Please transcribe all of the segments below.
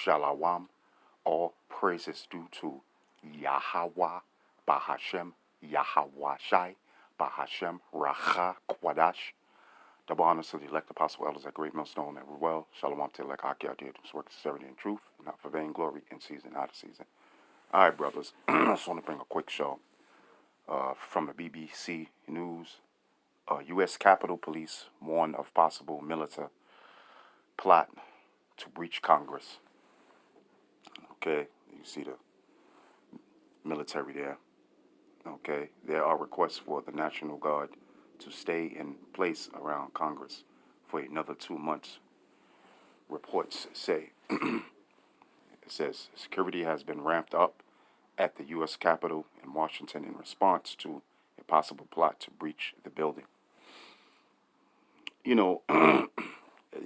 Shalawam. All praise is due to Yahweh, Bahashem, Yahweh Shai, Bahashem, Racha, Kwadash. Double honors to the elect apostle elders at Great Millstone and Ruel. Shalom to the elect Aki Adir, whose work is sincerity and truth, not for vain glory, in season, out of season. All right, brothers. I just want to bring a quick show from the BBC News. U.S. Capitol Police warn of possible military plot to breach Congress. Okay, you see the military there. Okay, there are requests for the National Guard to stay in place around Congress for another 2 months. Reports say it says security has been ramped up at the U.S. Capitol in Washington in response to a possible plot to breach the building.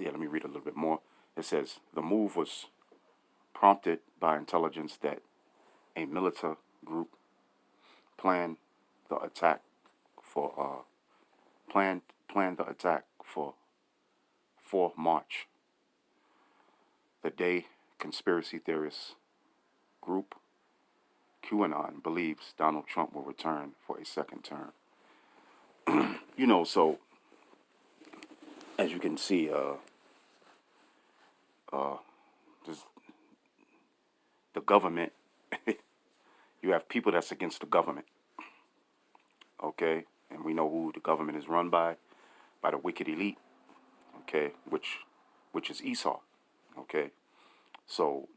Let me read a little bit more. It says the move was prompted by intelligence that a militant group planned the attack for 4 March, the day conspiracy theorist group QAnon believes Donald Trump will return for a second term. So as you can see, the government, you have people that's against the government, okay? And we know who the government is run by the wicked elite, okay? Which is Esau, okay? So,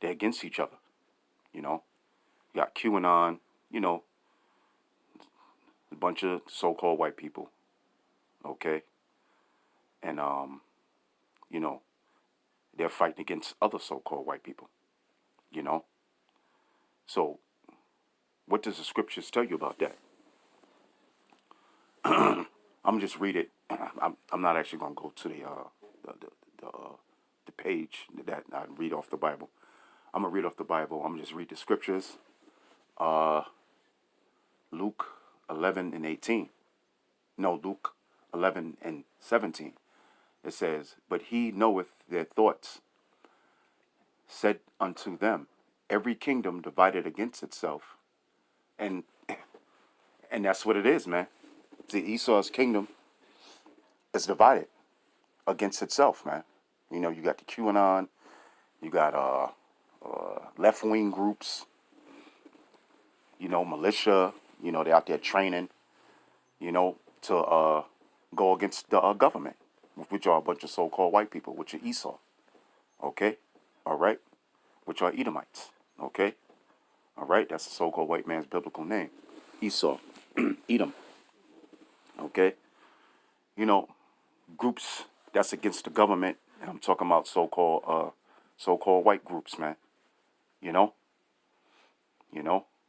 they're against each other, You got QAnon, a bunch of so-called white people, okay? And, they're fighting against other so-called white people, So, what does the scriptures tell you about that? I'm gonna just read it. I'm not actually gonna go to the page that I read off the Bible. I'm gonna read off the Bible. I'm gonna just read the scriptures. Luke 11:18. No, Luke 11:17. It says, "But he knoweth their thoughts, said unto them, every kingdom divided against itself," and that's what it is, man. The Esau's kingdom is divided against itself, man. You got the QAnon, you got left wing groups, militia. They're out there training, to go against the government, which are a bunch of so-called white people, which are Esau. Okay, all right, which are Edomites. Okay, all right, that's the so-called white man's biblical name, Esau, Edom. Okay, groups that's against the government, and I'm talking about so-called white groups, man. You know,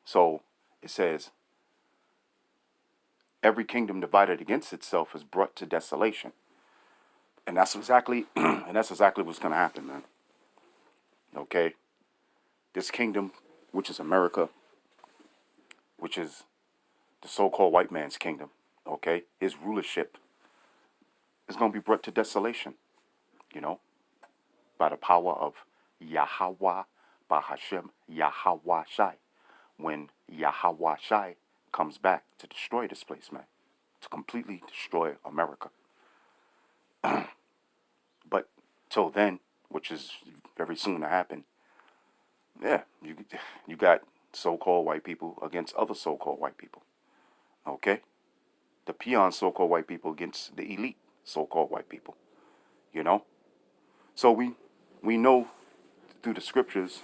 So it says, every kingdom divided against itself is brought to desolation, and that's exactly what's gonna happen, man. Okay, this kingdom, which is America, which is the so-called white man's kingdom, okay, his rulership is gonna be brought to desolation, by the power of Yahweh, Bahashem, Yahweh Shai. When Yahweh Shai comes back to destroy this place, man, to completely destroy America. But till then, which is very soon to happen, yeah, you got so-called white people against other so-called white people. Okay, the peon so-called white people against the elite so-called white people. So we know through the scriptures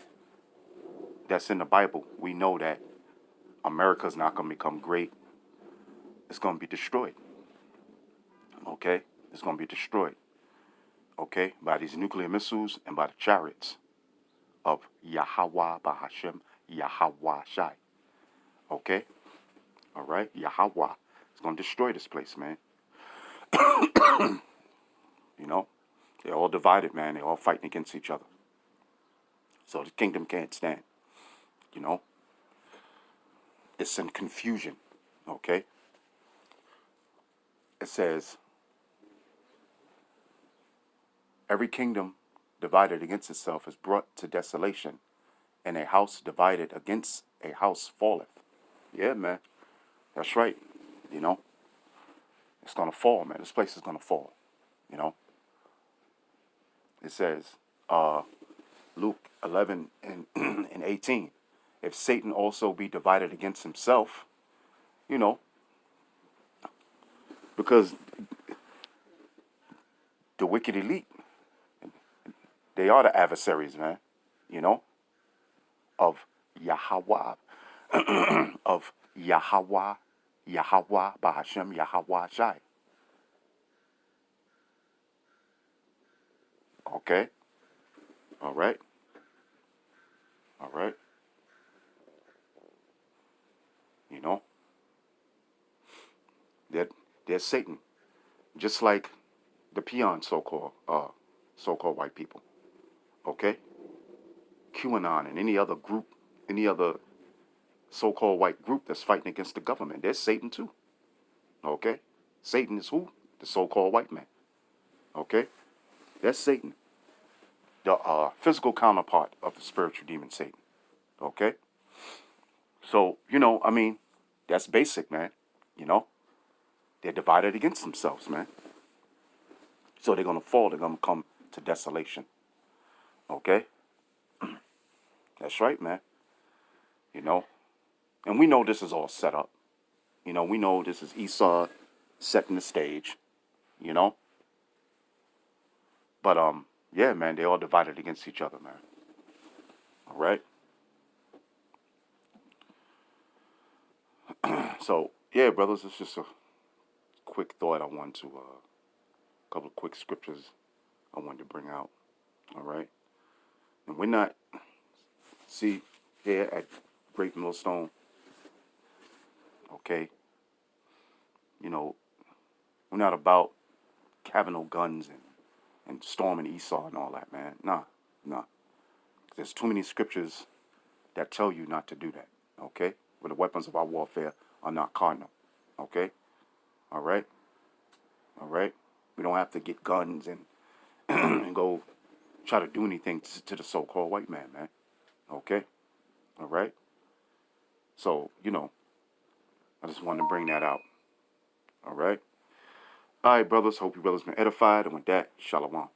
that's in the Bible, we know that America's not going to become great. It's going to be destroyed. Okay? It's going to be destroyed. Okay? By these nuclear missiles and by the chariots of Yahweh, Bahashem, Yahweh Shai. Okay? All right? Yahweh is going to destroy this place, man. They're all divided, man. They're all fighting against each other. So the kingdom can't stand. It's in confusion. Okay? It says, Every kingdom divided against itself is brought to desolation, and a house divided against a house falleth. Yeah, man. That's right. You know, it's going to fall, man. This place is going to fall. You know, it says, Luke 11 and 18, if Satan also be divided against himself, you know, because the wicked elite, they are the adversaries, man, you know, of Yahweh, of Yahweh, Yahweh, Bahashem, Yahweh Shai. Okay? All right? All right? You know, they're, they're Satan, just like the peon so-called white people. Okay? QAnon and any other group, any other so-called white group that's fighting against the government, they're Satan too. Okay? Satan is who? The so-called white man. Okay? That's Satan. The physical counterpart of the spiritual demon Satan. Okay? So, you know, I mean, that's basic, man. You know? They're divided against themselves, man. So they're going to fall. They're going to come to desolation. Okay? That's right, man. You know? And we know this is all set up. You know, we know this is Esau setting the stage. You know? But, yeah, man, they all divided against each other, man. All right? So, yeah, brothers, it's just a quick thought I wanted to, a couple of quick scriptures I wanted to bring out. All right? And we're not, see, here at Great Millstone, okay, you know, we're not about having no guns and storming Esau and all that, man. Nah, nah. There's too many scriptures that tell you not to do that, okay? Where the weapons of our warfare are not carnal, okay? All right? All right? We don't have to get guns and, and go try to do anything to the so-called white man, okay? All right? So, you know, I just wanted to bring that out, all right? All right, brothers. Hope you brothers been edified. And with that, shalom.